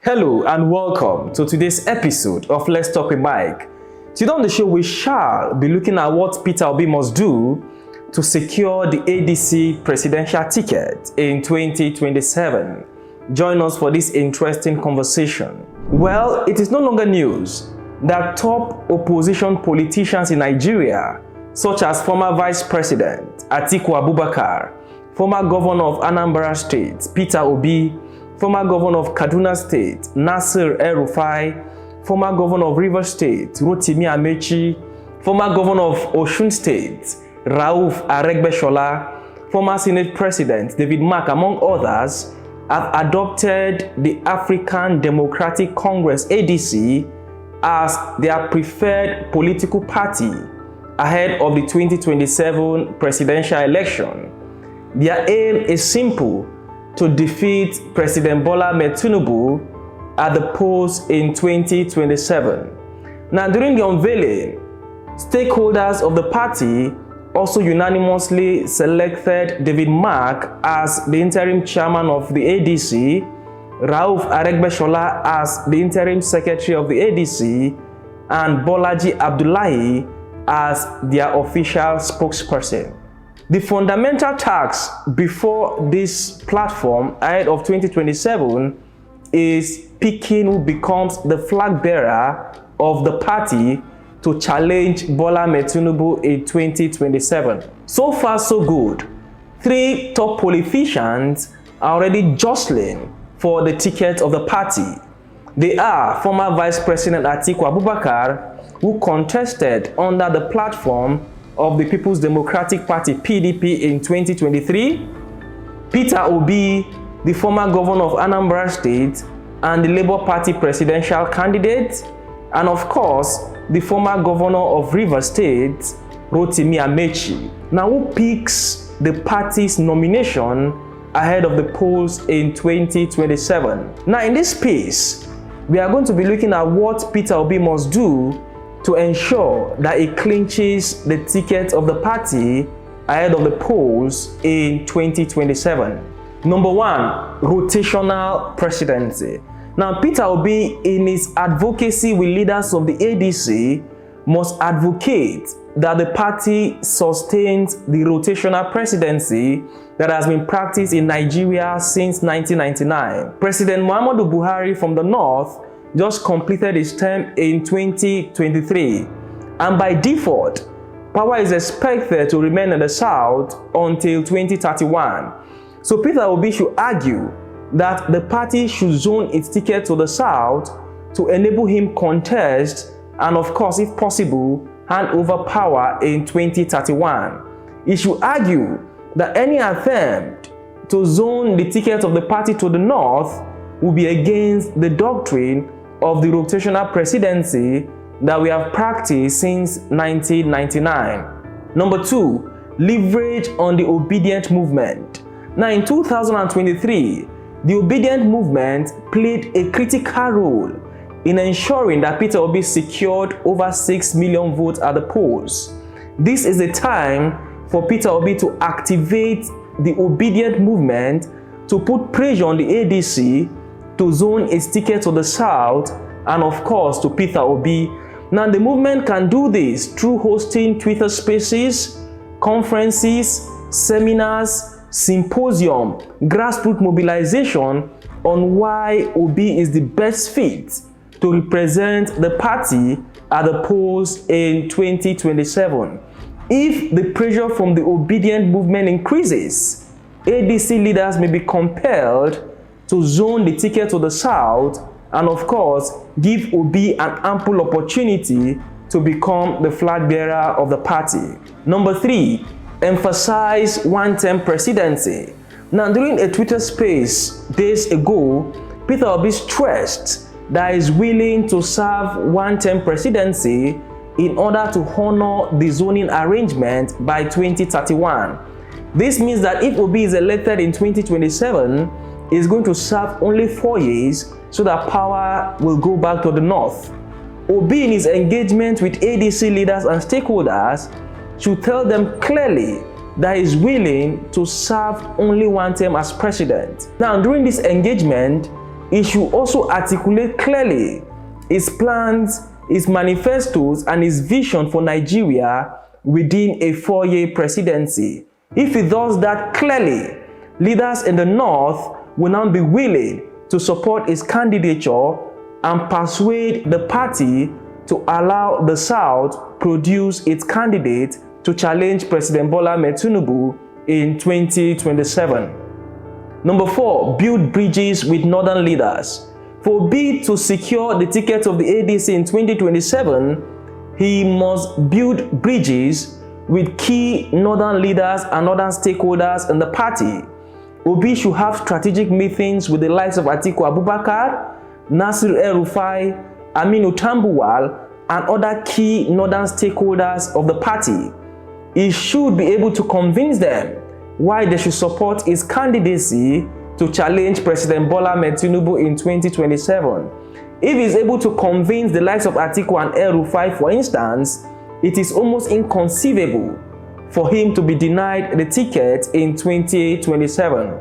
Hello and welcome to today's episode of Let's Talk with Mike. Today on the show, we shall be looking at what Peter Obi must do to secure the ADC presidential ticket in 2027. Join us for this interesting conversation. Well, it is no longer news that top opposition politicians in Nigeria, such as former Vice President Atiku Abubakar, former Governor of Anambra State Peter Obi, former Governor of Kaduna State Nasir El-Rufai, former Governor of Rivers State Rotimi Amechi, former Governor of Osun State Rauf Aregbesola, former Senate President David Mark, among others, have adopted the African Democratic Congress ADC as their preferred political party ahead of the 2027 presidential election. Their aim is simple: to defeat President Bola Ahmed Tinubu at the polls in 2027. Now, during the unveiling, stakeholders of the party also unanimously selected David Mark as the interim chairman of the ADC, Rauf Aregbesola as the interim secretary of the ADC, and Bolaji Abdullahi as their official spokesperson. The fundamental task before this platform ahead of 2027 is picking who becomes the flag bearer of the party to challenge Bola Ahmed Tinubu in 2027. So far, so good. Three top politicians are already jostling for the ticket of the party. They are former Vice President Atiku Abubakar, who contested under the platform of the People's Democratic Party (PDP) in 2023, Peter Obi, the former governor of Anambra State and the Labour Party presidential candidate, and of course, the former governor of Rivers State, Rotimi Amechi. Now, who picks the party's nomination ahead of the polls in 2027? Now, in this space, we are going to be looking at what Peter Obi must do to ensure that it clinches the ticket of the party ahead of the polls in 2027. Number one, rotational presidency. Now, Peter Obi, in his advocacy with leaders of the ADC, must advocate that the party sustains the rotational presidency that has been practiced in Nigeria since 1999. President Muhammadu Buhari from the north just completed his term in 2023, and by default, power is expected to remain in the south until 2031. So Peter Obi should argue that the party should zone its ticket to the south to enable him contest and, of course, if possible, hand over power in 2031. He should argue that any attempt to zone the ticket of the party to the north will be against the doctrine of the rotational presidency that we have practiced since 1999. Number two, leverage on the obedient movement. Now, in 2023, the obedient movement played a critical role in ensuring that Peter Obi secured over 6 million votes at the polls. This is a time for Peter Obi to activate the obedient movement to put pressure on the ADC to zone its ticket to the south and, of course, to Peter Obi. Now, the movement can do this through hosting Twitter spaces, conferences, seminars, symposium, grassroots mobilization on why Obi is the best fit to represent the party at the polls in 2027. If the pressure from the obedient movement increases, ADC leaders may be compelled to zone the ticket to the south and, of course, give Obi an ample opportunity to become the flag bearer of the party. Number three, emphasize one-term presidency. Now, during a Twitter space days ago, Peter Obi stressed that he is willing to serve one-term presidency in order to honor the zoning arrangement by 2031. This means that if Obi is elected in 2027, he is going to serve only 4 years so that power will go back to the north. Obi, in his engagement with ADC leaders and stakeholders, should tell them clearly that he is willing to serve only one term as president. Now, during this engagement, he should also articulate clearly his plans, his manifestos, and his vision for Nigeria within a 4-year presidency. If he does that clearly, leaders in the North will now be willing to support his candidature and persuade the party to allow the South produce its candidate to challenge President Bola Ahmed Tinubu in 2027. Number 4, build bridges with northern leaders. For Obi to secure the ticket of the ADC in 2027, he must build bridges with key northern leaders and northern stakeholders in the party. Obi should have strategic meetings with the likes of Atiku Abubakar, Nasir El-Rufai, Aminu Tambuwal, and other key northern stakeholders of the party. He should be able to convince them why they should support his candidacy to challenge President Bola Ahmed Tinubu in 2027. If he is able to convince the likes of Atiku and El-Rufai, for instance, it is almost inconceivable for him to be denied the ticket in 2027.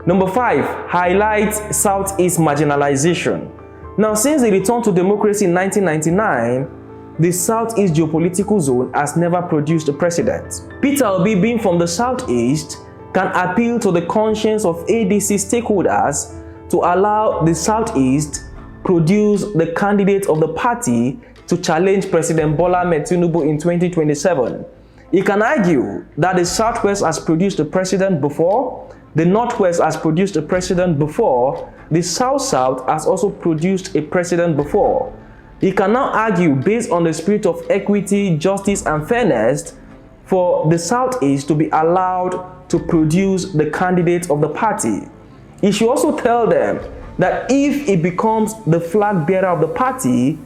Number 5, highlight Southeast marginalization. Now, since the return to democracy in 1999, the Southeast geopolitical zone has never produced a president. Peter Obi, being from the Southeast, can appeal to the conscience of ADC stakeholders to allow the Southeast produce the candidate of the party to challenge President Bola Ahmed Tinubu in 2027. He can argue that the Southwest has produced a president before, the Northwest has produced a president before, the South-South has also produced a president before. He can now argue, based on the spirit of equity, justice, and fairness, for the Southeast to be allowed to produce the candidate of the party. He should also tell them that if it becomes the flag bearer of the party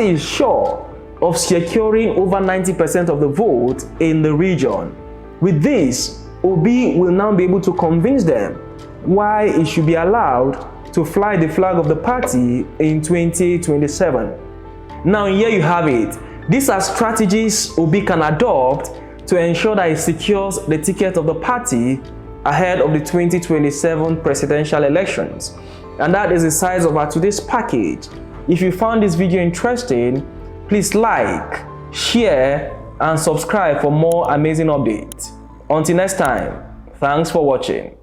is sure of securing over 90% of the vote in the region. With this, Obi will now be able to convince them why he should be allowed to fly the flag of the party in 2027. Now, here you have it. These are strategies Obi can adopt to ensure that he secures the ticket of the party ahead of the 2027 presidential elections. And that is the size of our today's package. If you found this video interesting, please like, share, and subscribe for more amazing updates. Until next time, thanks for watching.